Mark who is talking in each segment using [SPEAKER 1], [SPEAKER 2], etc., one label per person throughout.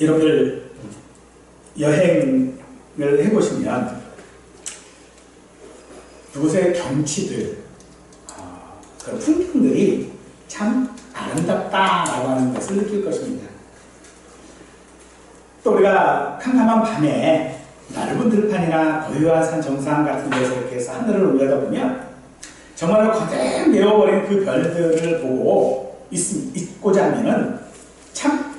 [SPEAKER 1] 여러분들 여행을 해보시면 그곳의 경치들, 그 풍경들이 참 아름답다라고 하는 것을 느낄 것입니다. 또 우리가 캄캄한 밤에 넓은 들판이나 고요한 산 정상 같은 데서 이렇게 해서 하늘을 올려다보면 정말로 거대히 메워버린 그 별들을 보고 있고자 하면은 참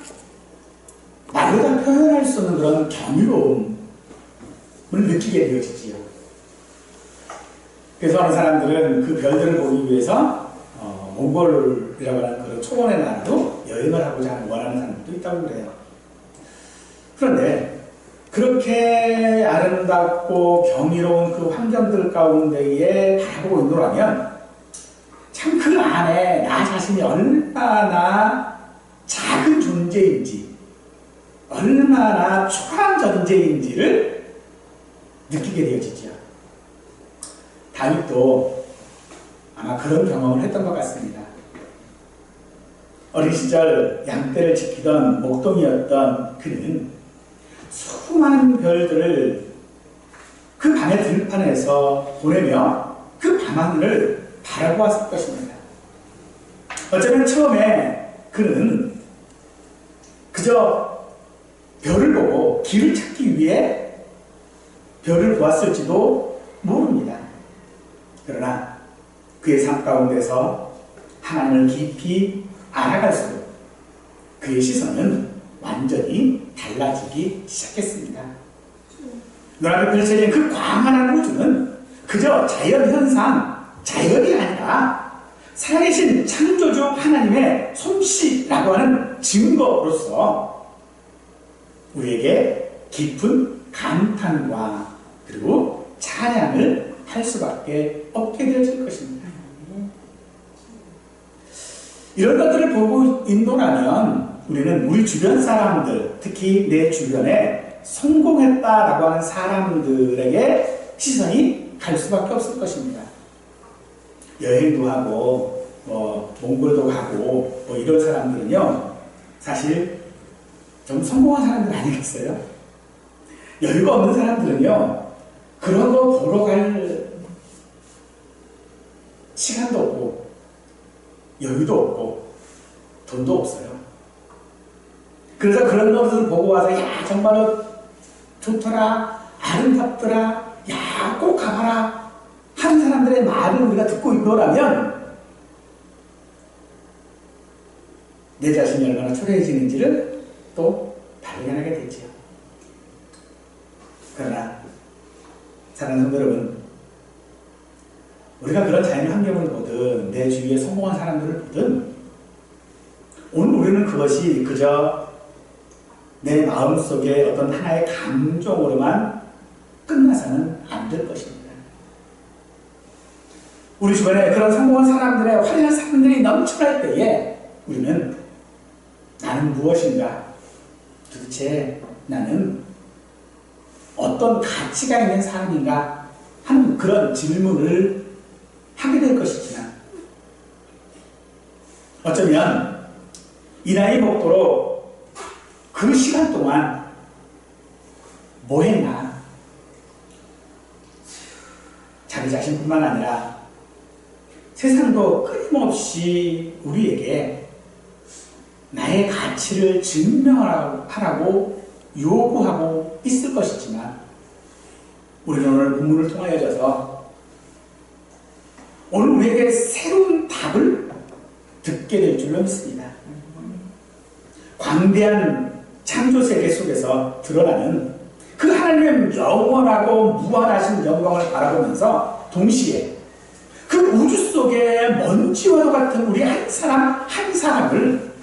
[SPEAKER 1] 말로 다 표현할 수 없는 그런 경이로움을 느끼게 되어지지요. 그래서 어느 사람들은 그 별들을 보기 위해서 몽골이라고 하는 그런 초원의 나라로 여행을 하고자 원하는 사람들도 있다고 그래요. 그런데 그렇게 아름답고 경이로운 그 환경들 가운데에 바라보고 있노라면 참 그 안에 나 자신이 얼마나 작은 존재인지, 얼마나 초라한 존재인지를 느끼게 되어지죠. 다윗도 아마 그런 경험을 했던 것 같습니다. 어린 시절 양떼를 지키던 목동이었던 그는 수많은 별들을 그 밤의 들판에서 보내며 그 밤하늘을 바라보았을 것입니다. 어쩌면 처음에 그는 그저 별을 보고 길을 찾기 위해 별을 보았을지도 모릅니다. 그러나 그의 삶 가운데서 하나님을 깊이 알아갈수록 그의 시선은 완전히 달라지기 시작했습니다. 눈앞에 펼쳐진 그 광활한 우주는 그저 자연현상, 자연이 아니라 살아계신 창조주 하나님의 솜씨라고 하는 증거로서 우리에게 깊은 감탄과 그리고 찬양을 할 수밖에 없게 되어질 것입니다. 이런 것들을 보고 있노라면 우리는 우리 주변 사람들, 특히 내 주변에 성공했다라고 하는 사람들에게 시선이 갈 수밖에 없을 것입니다. 여행도 하고 몽골도 가고 이런 사람들은요, 사실 좀 성공한 사람들 아니겠어요? 여유가 없는 사람들은요, 그런 거 보러 갈 시간도 없고 여유도 없고 돈도 없어요. 그래서 그런 것을 보고 와서 야 정말로 좋더라, 아름답더라, 야 꼭 가봐라 하는 사람들의 말을 우리가 듣고 있노라면 내 자신이 얼마나 초라해지는지를 또 발견하게 되죠. 그러나 사랑하는 성도 여러분, 우리가 그런 자연 환경을 보든 내 주위에 성공한 사람들을 보든 오늘 우리는 그것이 그저 내 마음속에 어떤 하나의 감정으로만 끝나서는 안 될 것입니다. 우리 주변에 그런 성공한 사람들의 화려한 사람들이 넘쳐날 때에 우리는 나는 무엇인가? 도대체 나는 어떤 가치가 있는 사람인가? 하는 그런 질문을 하게 될 것이지만 어쩌면 이 나이 먹도록 그 시간 동안 뭐 했나? 자기 자신뿐만 아니라 세상도 끊임없이 우리에게 나의 가치를 증명하라고 요구하고 있을 것이지만 우리는 오늘 본문을 통하여져서 오늘 우리에게 새로운 답을 듣게 될 줄로 믿습니다. 광대한 창조세계 속에서 드러나는 그 하나님의 영원하고 무한하신 영광을 바라보면서 동시에 그 우주 속의 먼지와도 같은 우리 한 사람 한 사람을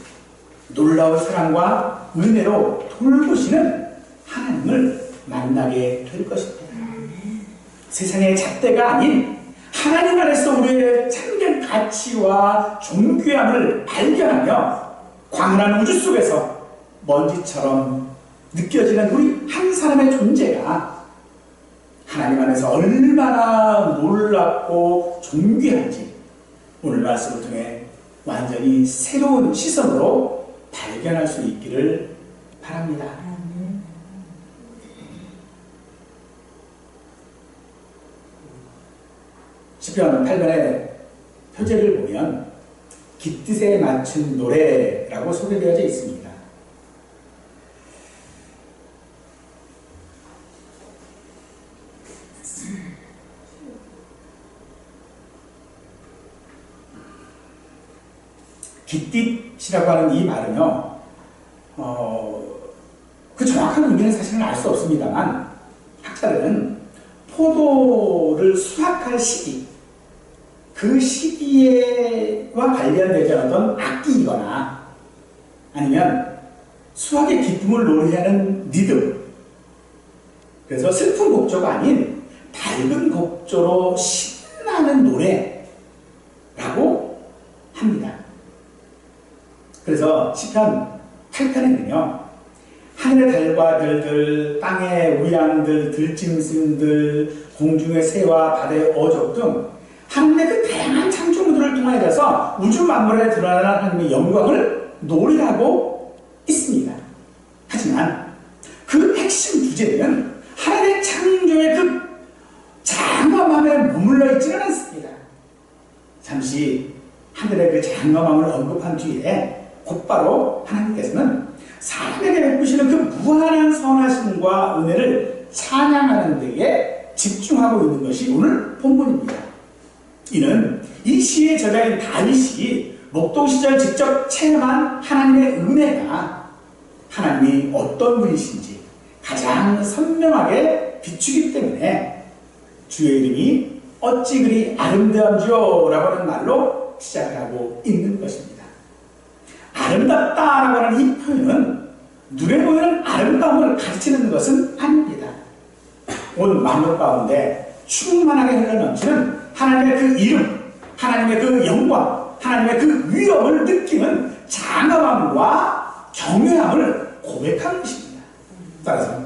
[SPEAKER 1] 놀라운 사랑과 은혜로 돌보시는 하나님을 만나게 될 것입니다. 세상의 잣대가 아닌 하나님 안에서 우리의 참된 가치와 존귀함을 발견하며 광활한 우주 속에서 먼지처럼 느껴지는 우리 한 사람의 존재가 하나님 안에서 얼마나 놀랍고 존귀한지 오늘 말씀을 통해 완전히 새로운 시선으로 발견할 수 있기를 바랍니다. 시편 8편의 표제를 보면 깃뜻에 맞춘 노래라고 소개되어져 있습니다. 깃뜻이라고 하는 이 말은요, 그 정확한 의미는 사실은 알 수 없습니다만, 학자들은 포도를 수확할 시기, 그 시기와 관련되지 않던 악기이거나 아니면 수확의 기쁨을 노래하는 리듬, 그래서 슬픈 곡조가 아닌 밝은 곡조로 신나는 노래라고 합니다. 그래서 시편 8편에는요, 하늘의 달과 별들, 땅의 우양들, 들짐승들, 공중의 새와 바다의 어족 등 하늘의 그 다양한 창조물들을 통하여서 우주 만물에 드러나는 하나님의 영광을 노래하고 있습니다. 하지만 그 핵심 주제는 하나님의 창조의 그 장엄함에 머물러 있지는 않습니다. 잠시 하늘의 그 장엄함을 언급한 뒤에 곧바로 하나님께서는 사람에게 베푸시는 그 무한한 선하심과 은혜를 찬양하는 데에 집중하고 있는 것이 오늘 본문입니다. 이는 이 시의 저자인 다윗이 목동 시절 직접 체험한 하나님의 은혜가 하나님이 어떤 분이신지 가장 선명하게 비추기 때문에 주의 이름이 어찌 그리 아름다운지요 라고 하는 말로 시작을 하고 있는 것입니다. 아름답다라고 하는 이 표현은 눈에 보이는 아름다움을 가르치는 것은 아닙니다. 온 만물 가운데 충만하게 흘러넘치는 하나님의 그 이름, 하나님의 그 영광, 하나님의 그 위엄을 느끼는 장엄함과 경외함을 고백하는 것입니다. 따라서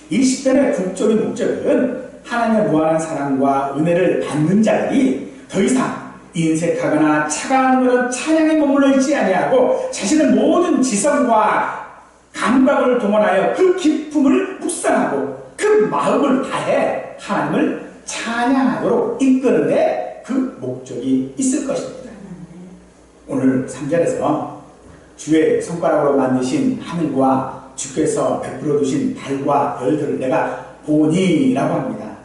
[SPEAKER 1] 이 시편의 국적인 목적은 하나님의 무한한 사랑과 은혜를 받는 자들이 더 이상 인색하거나 차가운 그런 찬양에 머물러 있지 아니하고 자신의 모든 지성과 감각을 동원하여 그 기쁨을 묵상하고 그 마음을 다해 하나님을 찬양하도록 이끄는데 그 목적이 있을 것입니다. 오늘 3절에서 주의 손가락으로 만드신 하늘과 주께서 베풀어 두신 달과 별들을 내가 보니 라고 합니다.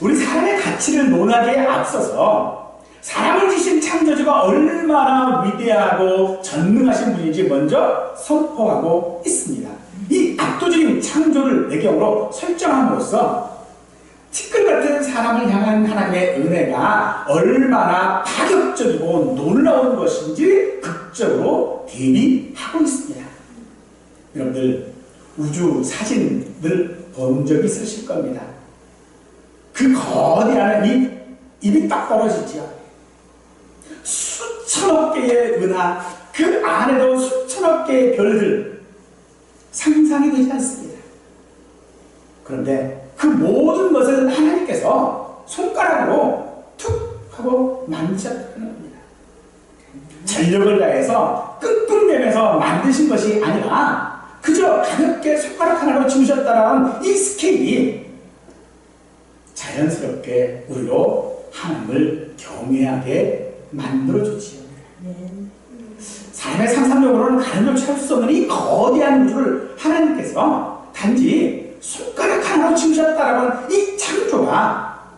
[SPEAKER 1] 우리 사람의 가치를 논하기에 앞서서 사람을 지신 창조주가 얼마나 위대하고 전능하신 분인지 먼저 선포하고 있습니다. 이 압도적인 창조를 배경으로 설정함으로써 티끌 같은 사람을 향한 하나님의 은혜가 얼마나 파격적이고 놀라운 것인지 극적으로 대비하고 있습니다. 여러분들 우주 사진을 본 적이 있으실 겁니다. 그 거대한 입이 딱 떨어지죠. 수천억 개의 은하, 그 안에도 수천억 개의 별들 상상이 되지 않습니다. 그런데 그 모든 것을 하나님께서 손가락으로 툭 하고 만드셨다는 겁니다. 전력을 다해서 끙끙대면서 만드신 것이 아니라 그저 가볍게 손가락 하나로 지으셨다는 이 스케일이 자연스럽게 우리로 하나님을 경외하게 만들어주지요. 삶의 상상력으로는 가늠을 찾을 수 없는 이 거대한 우주를 하나님께서 단지 손가락 하나로 지으셨다라고 하는 이 창조가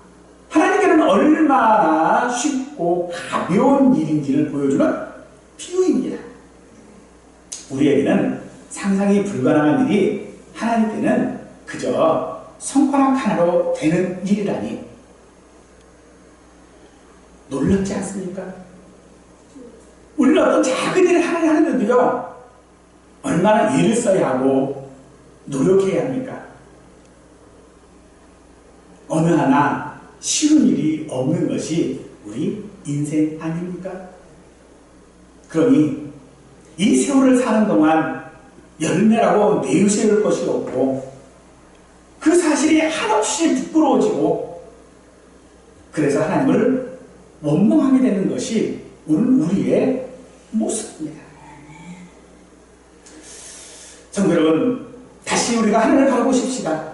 [SPEAKER 1] 하나님께는 얼마나 쉽고 가벼운 일인지를 보여주는 비유입니다. 우리에게는 상상이 불가능한 일이 하나님께는 그저 손가락 하나로 되는 일이라니 놀랍지 않습니까? 우리는 어떤 작은 일을 하는데도요, 얼마나 애를 써야 하고 노력해야 합니까? 어느 하나 쉬운 일이 없는 것이 우리 인생 아닙니까? 그러니 이 세월을 사는 동안 열매라고 내세울 것이 없고 그 사실이 한없이 부끄러워지고 그래서 하나님을 원망하게 되는 것이 오늘 우리의 모습입니다. 성도 여러분, 다시 우리가 하늘을 바라보십시다.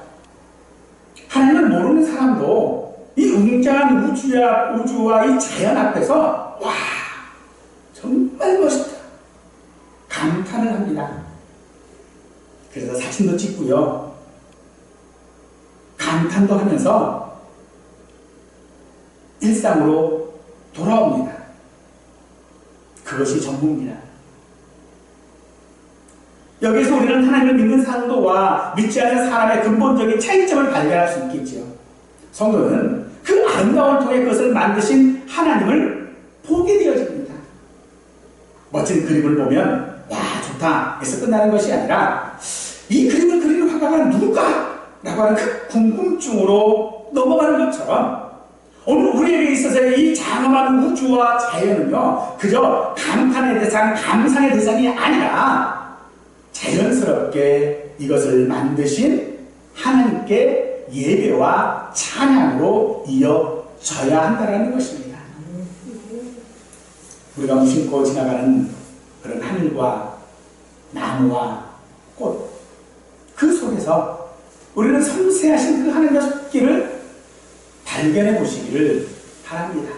[SPEAKER 1] 하나님을 모르는 사람도 이 웅장한 우주와 이 자연 앞에서 와, 정말 멋있다, 감탄을 합니다. 그래서 사진도 찍고요, 감탄도 하면서 일상으로 돌아옵니다. 그것이 전부입니다. 여기서 우리는 하나님을 믿는 상도와 믿지 않는 사람의 근본적인 차이점을 발견할 수 있겠죠. 성도는 그 아름다운 통에 그것을 만드신 하나님을 보게 되어집니다. 멋진 그림을 보면 와, 좋다 해서 끝나는 것이 아니라 이 그림을 그리는 화가가 누굴까? 라고 하는 그 궁금증으로 넘어가는 것처럼 오늘 우리에게 있어서의 이 장엄한 우주와 자연은요, 그저 감탄의 대상, 감상의 대상이 아니라 자연스럽게 이것을 만드신 하나님께 예배와 찬양으로 이어져야 한다는 것입니다. 우리가 무심코 지나가는 그런 하늘과 나무와 꽃, 그 속에서 우리는 섬세하신 그 하나님의 손길을 발견해 보시기를 바랍니다.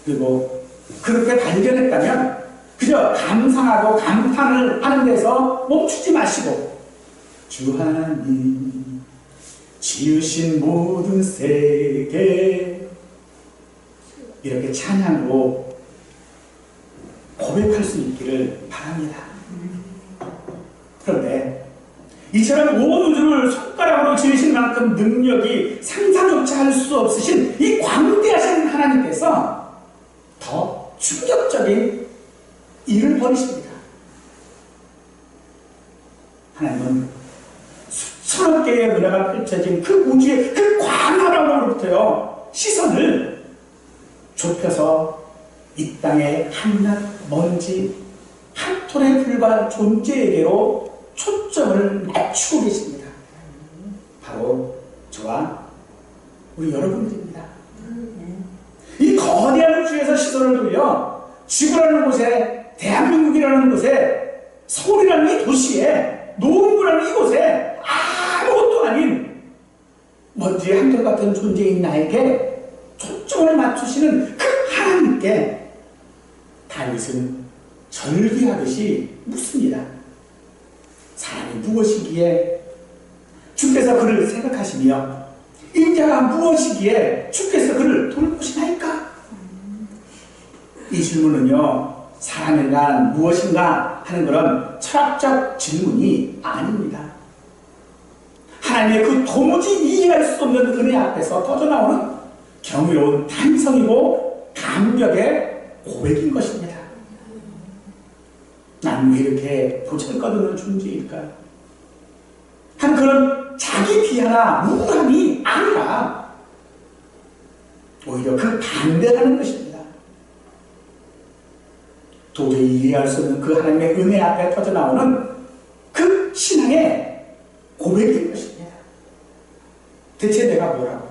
[SPEAKER 1] 그리고 그렇게 발견했다면 그저 감상하고 감탄을 하는 데서 멈추지 마시고 주 하나님 지으신 모든 세계 이렇게 찬양으로 고백할 수 있기를 바랍니다. 그런데 이처럼 온 우주를 손가락으로 지으신 만큼 능력이 상상조차 할 수 없으신 이 광대하신 하나님께서 더 충격적인 일을 벌이십니다. 하나님은 수천억 개의 은하가 펼쳐진 그 우주의 그 광활함으로부터요, 시선을 좁혀서 이 땅의 한낱 먼지 한 톨에 불과한 존재에게로 초점을 맞추고 계십니다. 바로 저와 우리 여러분들입니다. 이 거대한 우주에서 시선을 돌려 지구라는 곳에, 대한민국이라는 곳에, 서울이라는 이 도시에, 노원구라는 이곳에 아무것도 아닌 먼지 한돌 같은 존재인 나에게 초점을 맞추시는 그 하나님께 다윗은 절기하듯이 묻습니다. 사람이 무엇이기에 주께서 그를 생각하시며 인자가 무엇이기에 주께서 그를 돌보시나이까? 이 질문은요, 사람인간 무엇인가 하는 그런 철학적 질문이 아닙니다. 하나님의 그 도무지 이해할 수 없는 은혜 앞에서 터져나오는 경이로운 탄성이고 감격의 고백인 것입니다. 난 왜 이렇게 보잘것없는 존재일까? 한 그런 자기 비하나 우울함이 아니라 오히려 그 반대라는 것입니다. 도저히 이해할 수 없는 그 하나님의 은혜 앞에 터져나오는 그 신앙의 고백인 것입니다. 대체 내가 뭐라고?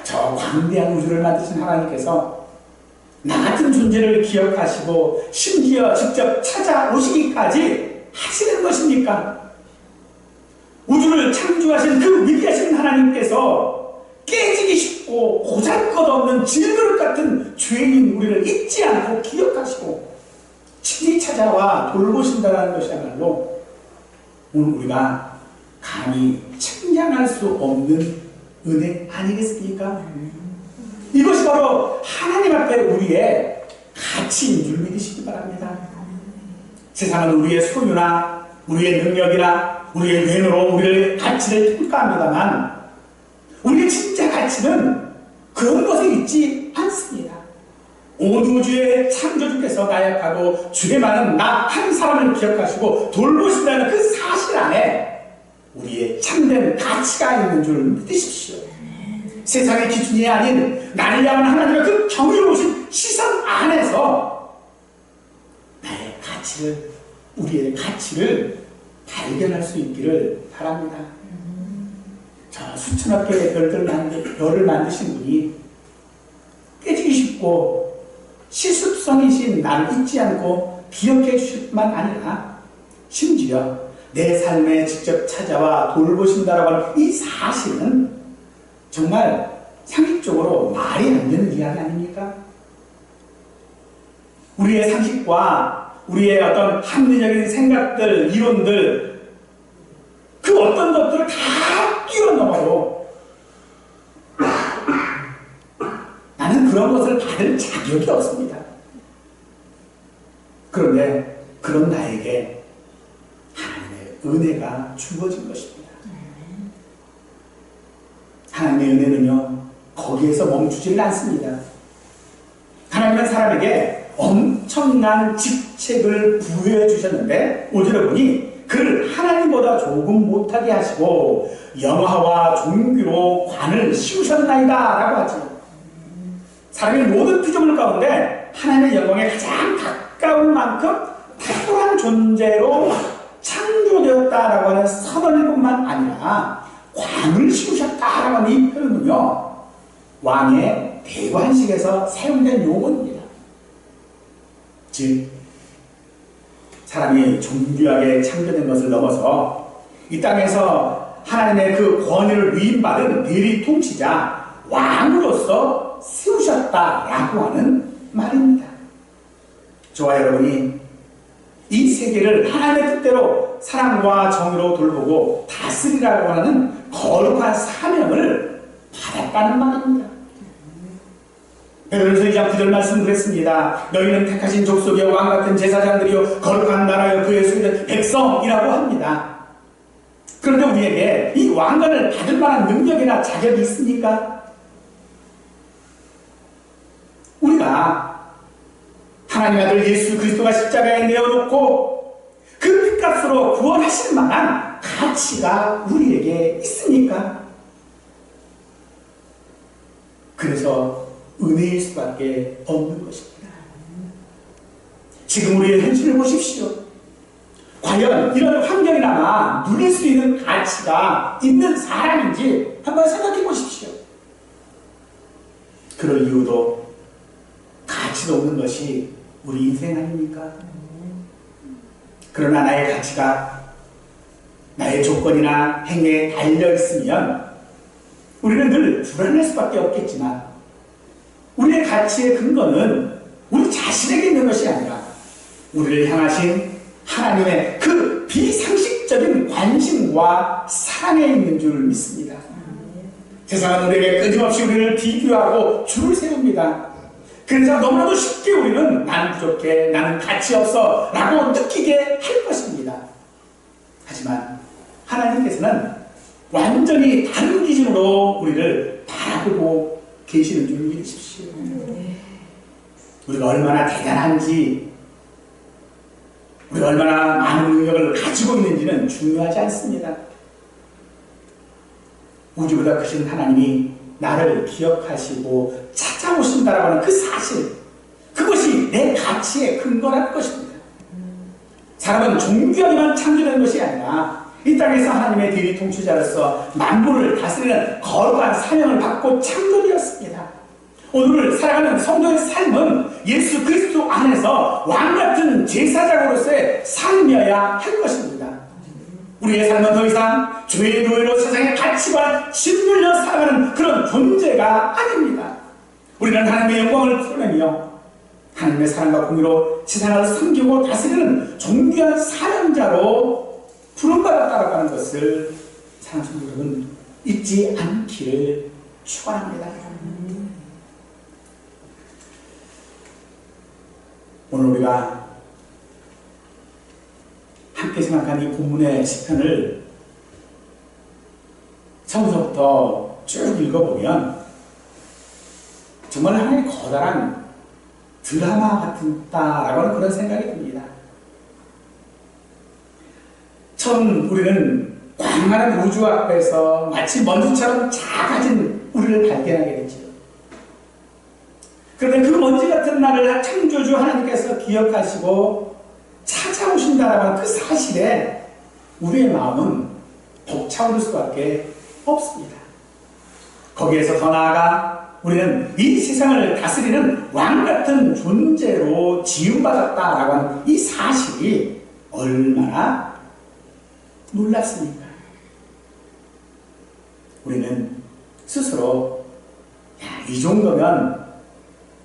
[SPEAKER 1] 저 광대한 우주를 만드신 하나님께서 나 같은 존재를 기억하시고 심지어 직접 찾아오시기까지 하시는 것입니까? 우주를 창조하신 그 위대하신 하나님께서 깨지기 쉽고 보잘것없는 질그릇 같은 죄인인 우리를 잊지 않고 기억하시고 친히 찾아와 돌보신다는 것이야말로 오늘 우리가 감히 측량할 수 없는 은혜 아니겠습니까? 이것이 바로 하나님 앞에 우리의 가치인 줄 믿으시기 바랍니다. 세상은 우리의 소유나 우리의 능력이나 우리의 뇌로 우리의 가치를 평가합니다만 우리의 진짜 가치는 그런 것에 있지 않습니다. 온 우주의 창조주께서 나약하고 죄 많은 나 한 사람을 기억하시고 돌보신다는 그 사실 안에 우리의 참된 가치가 있는 줄 믿으십시오. 세상의 기준이 아닌 나를 향한 하나님의 그 경이로우신 시선 안에서 나의 가치를, 우리의 가치를 발견할 수 있기를 바랍니다. 저 수천억 개의 별을 만드신 분이 깨지기 쉽고 시습성이신 나를 잊지 않고 기억해 주실 뿐만 아니라 심지어 내 삶에 직접 찾아와 돌보신다라고 하는 이 사실은 정말 상식적으로 말이 안 되는 이야기 아닙니까? 우리의 상식과 우리의 어떤 합리적인 생각들, 이론들, 그 어떤 것들을 다 뛰어넘어도 나는 그런 것을 받을 자격이 없습니다. 그런데 그런 나에게 하나님의 은혜가 주어진 것입니다. 하나님의 은혜는요, 거기에서 멈추지는 않습니다. 하나님은 사람에게 엄청난 직책을 부여해 주셨는데 5절에 보니 그를 하나님보다 조금 못하게 하시고 영화와 종기로 관을 씌우셨나이다 라고 하죠. 사람의 모든 피조물 가운데 하나님의 영광에 가장 가까운 만큼 탁월한 존재로 창조되었다라고 하는 선언일 뿐만 아니라 관을 씌우셨다라고 하는 이 표현은요, 왕의 대관식에서 사용된 용어입니다. 즉 사람이 존귀하게 창조된 것을 넘어서 이 땅에서 하나님의 그 권위를 위임받은 대리 통치자 왕으로서 세우셨다라고 하는 말입니다. 저와 여러분이 이 세계를 하나님의 뜻대로 사랑과 정의로 돌보고 다스리라고 하는 거룩한 사명을 받았다는 말입니다. 베드로전서 2장 9절 말씀 그랬습니다. 너희는 택하신 족속이여 왕같은 제사장들이요 거룩한 나라여 그의 소유된 백성이라고 합니다. 그런데 우리에게 이 왕관을 받을 만한 능력이나 자격이 있습니까? 우리가 하나님의 아들 예수 그리스도가 십자가에 내어놓고 그 핏값으로 구원하실 만한 가치가 우리에게 있습니까? 그래서 은혜일 수밖에 없는 것입니다. 지금 우리의 현실을 보십시오. 과연 이런 환경이나마 누릴 수 있는 가치가 있는 사람인지 한번 생각해 보십시오. 그럴 이유도 가치도 없는 것이 우리 인생 아닙니까? 그러나 나의 가치가 나의 조건이나 행위에 달려있으면 우리는 늘 불안할 수밖에 없겠지만 우리의 가치의 근거는 우리 자신에게 있는 것이 아니라 우리를 향하신 하나님의 그 비상식적인 관심과 사랑에 있는 줄 믿습니다. 세상은 우리에게 끊임없이 우리를 비교하고 줄을 세웁니다. 그래서 너무나도 쉽게 우리는 나는 부족해, 나는 가치 없어 라고 느끼게 할 것입니다. 하지만 하나님께서는 완전히 다른 기준으로 우리를 바라보고 계시는 줄 믿으십시오. 우리가 얼마나 대단한지, 우리가 얼마나 많은 능력을 가지고 있는지는 중요하지 않습니다. 우주보다 크신 하나님이 나를 기억하시고 찾아오신다라고 하는 그 사실, 그것이 내 가치의 근거라는 것입니다. 사람은 존귀하기만 창조된 것이 아니라 이 땅에서 하나님의 대리 통치자로서 만물을 다스리는 거룩한 사명을 받고 창조되었습니다. 오늘 살아가는 성도의 삶은 예수 그리스도 안에서 왕같은 제사장으로서의 삶이어야 할 것입니다. 우리의 삶은 더 이상 죄의 노예로 세상의 가치관 짓눌려 살아가는 그런 존재가 아닙니다. 우리는 하나님의 영광을 드러내며 하나님의 사랑과 공의로 세상을 섬기고 다스리는 존귀한 사명자로 부름받았다고 하는 것을 사랑하는 성도 여러분 잊지 않기를 축원합니다. 오늘 우리가 함께 생각한 이 본문의 시편을 처음부터 쭉 읽어보면 정말 하나의 거대한 드라마 같다라고 하는 그런 생각이 듭니다. 처음 우리는 광활한 우주 앞에서 마치 먼지처럼 작아진 우리를 발견하게 되죠. 그런데 그 먼지 같은 나를 창조주 하나님께서 기억하시고 찾아오신다라고 하는 그 사실에 우리의 마음은 벅차오를 수밖에 없습니다. 거기에서 더 나아가 우리는 이 세상을 다스리는 왕같은 존재로 지음받았다라고 하는 이 사실이 얼마나 놀랐습니까? 우리는 스스로 야, 이 정도면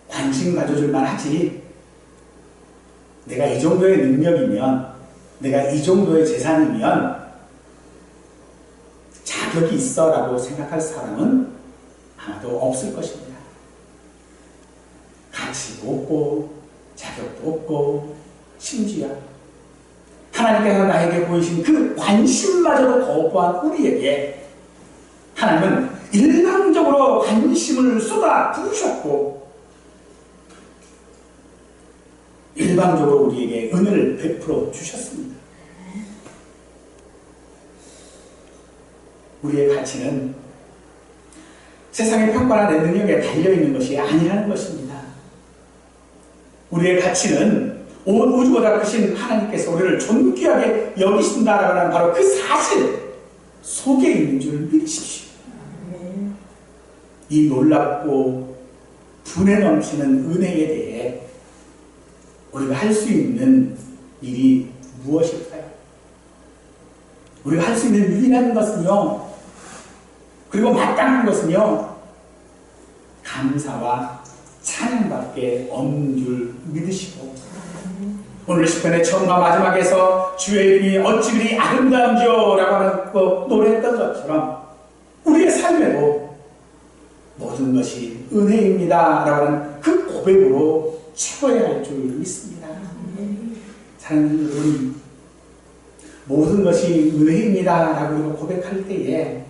[SPEAKER 1] 관심 가져줄만 하지, 내가 이 정도의 능력이면, 내가 이 정도의 재산이면 자격이 있어 라고 생각할 사람은 아마도 없을 것입니다. 가치도 없고 자격도 없고 심지어 하나님께서 나에게 보이신 그 관심마저도 거부한 우리에게 하나님은 일방적으로 관심을 쏟아 부으셨고 일방적으로 우리에게 은혜를 베풀어 주셨습니다. 우리의 가치는 세상의 평가나 내 능력에 달려있는 것이 아니라는 것입니다. 우리의 가치는 온 우주보다 크신 하나님께서 우리를 존귀하게 여기신다라고 하는 바로 그 사실 속에 있는 줄 믿으십시오. 이 놀랍고 분에 넘치는 은혜에 대해 우리가 할 수 있는 일이 무엇일까요? 우리가 할 수 있는 유일한 것은요, 그리고 마땅한 것은요, 감사와 찬양밖에 없는 줄 믿으시고, 오늘 시편의 처음과 마지막에서 주의 이름이 어찌 그리 아름다운지요 라고 하는 노래했던 것처럼 우리의 삶에도 모든 것이 은혜입니다 라고 하는 그 고백으로 채워야 할 줄 믿습니다. 사랑하는 여러분, 모든 것이 은혜입니다 라고 고백할 때에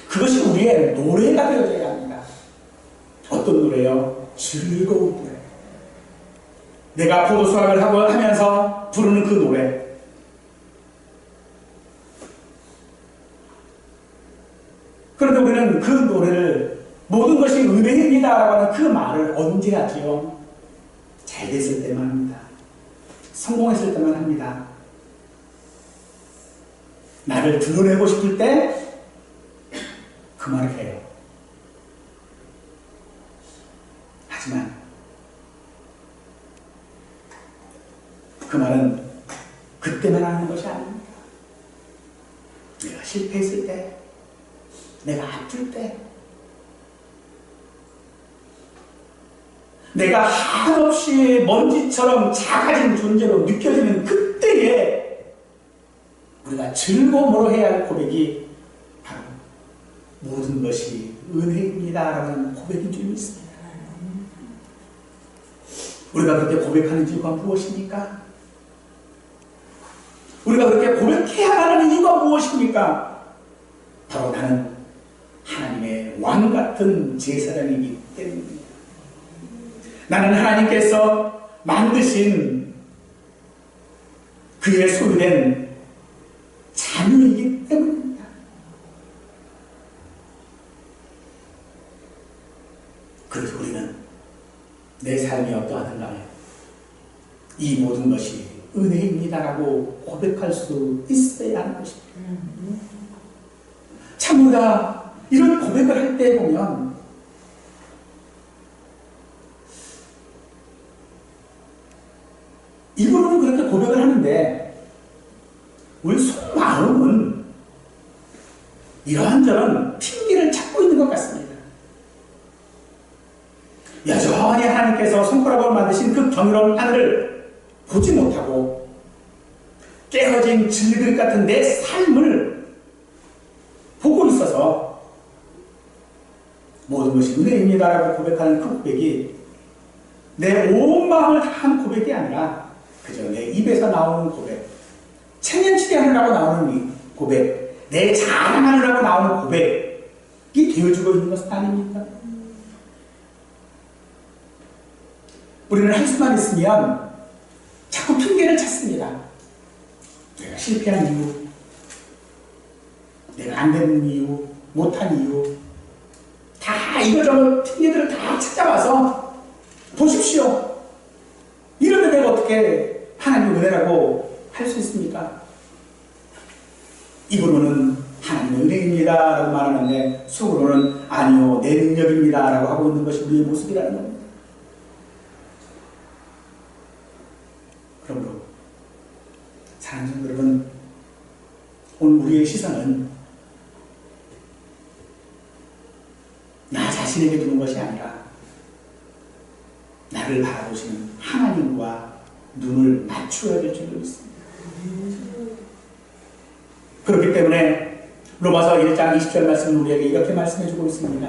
[SPEAKER 1] 그것이 우리의 노래가 되어져야 합니다. 어떤 노래요? 즐거운 노래. 내가 포도수확을 하면서 부르는 그 노래. 그런데 우리는 그 노래를 모든 것이 은혜입니다 라고 하는 그 말을 언제 하지요? 잘 됐을 때만 합니다. 성공했을 때만 합니다. 나를 드러내고 싶을 때 그 말을 해요. 하지만 그 말은 그때만 하는 것이 아닙니다. 내가 실패했을 때, 내가 아플 때, 내가 한없이 먼지처럼 작아진 존재로 느껴지는 그때에 우리가 즐거움으로 해야 할 고백이 바로 모든 것이 은혜입니다라는 고백인 줄 믿습니다. 우리가 그렇게 고백하는 이유가 무엇입니까? 우리가 그렇게 고백해야 하는 이유가 무엇입니까? 바로 나는 하나님의 왕 같은 제사장이기 때문입니다. 나는 하나님께서 만드신 그의 소유된 자녀이기 때문입니다. 그래서 우리는 내 삶이 어떠하든가 이 모든 것이 은혜입니다라고 고백할 수 있어야 하는 것입니다. 참 우리가 이런 고백을 할 때 보면 일부러는 그렇게 고백을 하는데 우리 속마음은 이런저런 핑계를 찾고 있는 것 같습니다. 여전히 하나님께서 손가락으로 만드신 그 경이로운 하늘을 보지 못하고 깨어진 질그릇 같은 내 삶을 보고 있어서 모든 것이 은혜입니다라고 고백하는 그 고백이 내 온 마음을 다한 고백이 아니라 그저 내 입에서 나오는 고백, 천년치대하느라고 나오는 이 고백, 내 자랑하느라고 나오는 고백이 되어주고 있는 것은 아닙니까? 우리는 할 수만 있으면 자꾸 핑계를 찾습니다. 내가 실패한 이유, 내가 안 되는 이유, 못한 이유, 다 이것저것 핑계들을 다 찾아와서 보십시오. 이러면 내가 어떻게 하나님의 은혜라고 할 수 있습니까? 입으로는 하나님의 은혜입니다 라고 말하는데 속으로는 아니요 내 능력입니다 라고 하고 있는 것이 우리의 모습이라는 겁니다. 그러므로 사랑하는 성도 여러분, 오늘 우리의 시선은 나 자신에게 두는 것이 아니라 나를 바라보시는 하나님과 눈을 맞추어야 될 줄로 믿습니다. 그렇기 때문에 로마서 1장 20절 말씀은 우리에게 이렇게 말씀해주고 있습니다.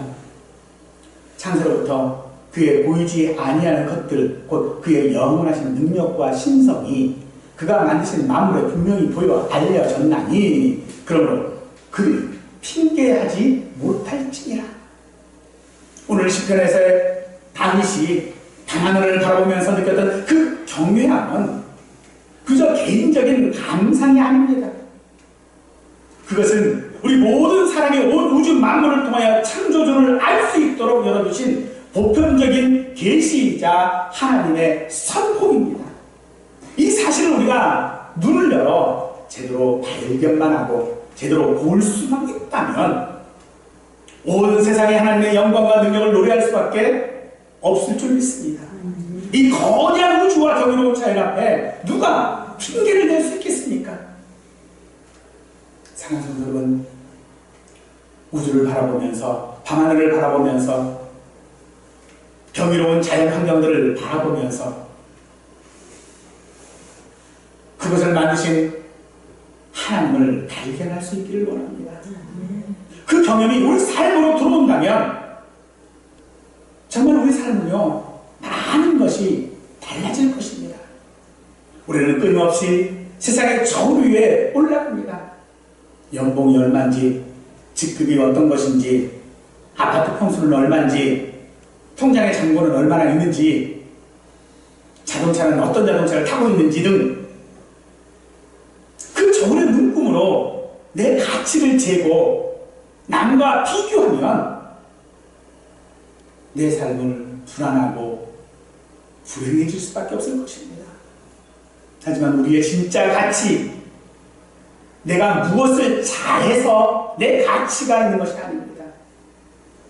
[SPEAKER 1] 창세로부터 그의 보이지 아니하는 것들, 곧 그의 영원하신 능력과 신성이 그가 만드신 만물에 분명히 보여 알려졌나니 그러므로 그를 핑계하지 못할지니라. 오늘 시편에서의 다윗이 밤하늘을 바라보면서 느꼈던 그 경외함은 그저 개인적인 감상이 아닙니다. 그것은 우리 모든 사람이 온 우주 만물을 통하여 창조주를 알 수 있도록 열어주신 보편적인 계시이자 하나님의 선포입니다. 이 사실을 우리가 눈을 열어 제대로 발견만 하고 제대로 볼 수만 있다면 온 세상에 하나님의 영광과 능력을 노래할 수밖에 없을 줄 믿습니다. 이 거대한 우주와 경이로운 자연 앞에 누가 핑계를 댈 수 있겠습니까? 사랑하는 성도 여러분, 우주를 바라보면서 밤하늘을 바라보면서 경이로운 자연 환경들을 바라보면서 그것을 만드신 하나님을 발견할 수 있기를 원합니다. 그 경험이 우리 삶으로 들어온다면 정말 우리 삶은요 많은 것이 달라질 것입니다. 우리는 끊임없이 세상의 저울 위에 올라갑니다. 연봉이 얼마인지, 직급이 어떤 것인지, 아파트 평수는 얼마인지, 통장의 잔고는 얼마나 있는지, 자동차는 어떤 자동차를 타고 있는지 등 그 저울의 눈금으로 내 가치를 재고 남과 비교하면 내 삶은 불안하고 불행해질 수밖에 없을 것입니다. 하지만 우리의 진짜 가치, 내가 무엇을 잘해서 내 가치가 있는 것이 아닙니다.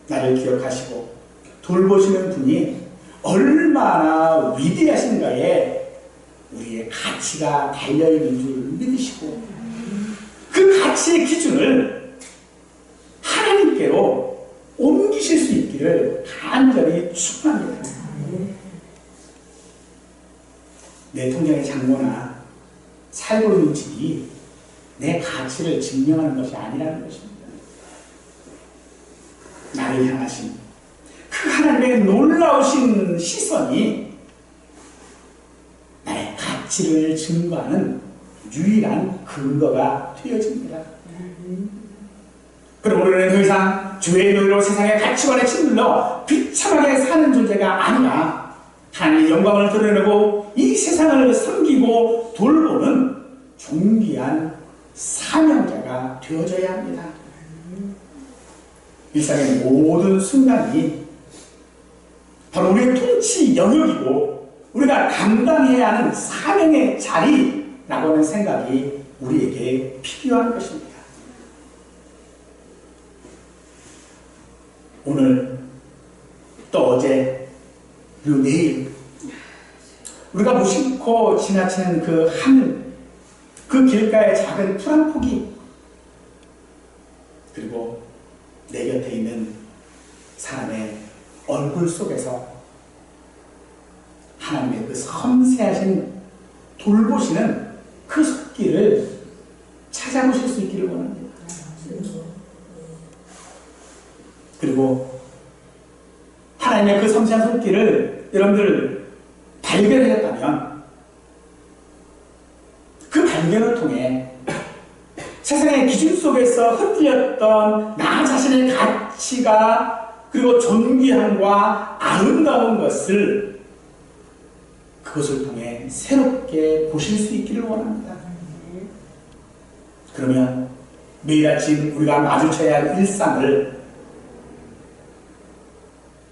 [SPEAKER 1] 나를 기억하시고 돌보시는 분이 얼마나 위대하신가에 우리의 가치가 달려있는 줄 믿으시고 그 가치의 기준을 하나님께로 옮기실 수 있기를 간절히 축원합니다. 내 통장의 잔고나 살고 있는 집이 내 가치를 증명하는 것이 아니라는 것입니다. 나를 향하신 그 하나님의 놀라우신 시선이 나의 가치를 증거하는 유일한 근거가 되어집니다. 그럼 우리는 더 이상 죄의 노예로 세상의 가치관에 짓눌러 비참하게 사는 존재가 아니라 하나님의 영광을 드러내고 이 세상을 섬기고 돌보는 존귀한 사명자가 되어져야 합니다. 일상의 모든 순간이 바로 우리의 통치 영역이고 우리가 감당해야 하는 사명의 자리라고 하는 생각이 우리에게 필요한 것입니다. 오늘 또 어제 그리고 내일 우리가 무심코 지나치는 그 길가의 작은 풀 한 포기, 그리고 내 곁에 있는 사람의 얼굴 속에서 하나님의 그 섬세하신 돌보시는 그 손길을 찾아보실 수 있기를 원합니다. 그리고 하나님의 그 섬세한 손길을 여러분들 발견하셨다면 그 발견을 통해 세상의 기준 속에서 흔들렸던 나 자신의 가치가 그리고 존귀함과 아름다운 것을 그것을 통해 새롭게 보실 수 있기를 원합니다. 그러면 매일 아침 우리가 마주쳐야 할 일상을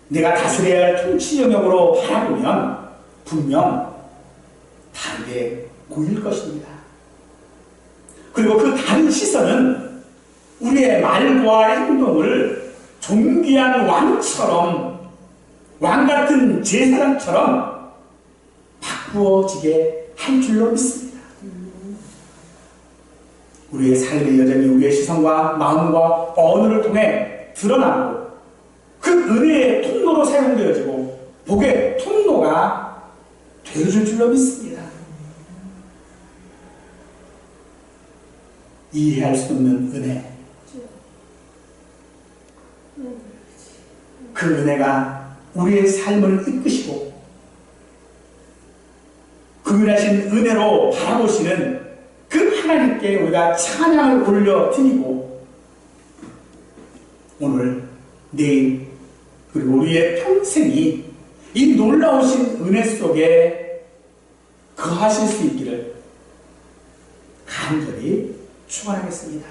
[SPEAKER 1] 내가 다스려야 할 통치 영역으로 바라보면 분명 다르게 보일 것입니다. 그리고 그 다른 시선은 우리의 말과 행동을 존귀한 왕처럼, 왕 같은 제사장처럼 바꾸어지게 할 줄로 믿습니다. 우리의 삶이 여전히 우리의 시선과 마음과 언어를 통해 드러나고 그 은혜의 통로로 사용되어지고 복의 통로가 되어줄 줄로 믿습니다. 이해할 수 없는 은혜, 그 은혜가 우리의 삶을 이끄시고 그분하신 은혜로 바라보시는 그 하나님께 우리가 찬양을 올려드리고 오늘, 내일, 그리고 우리의 평생이 이 놀라우신 은혜 속에 거하실 수 있기를 간절히 축원하겠습니다.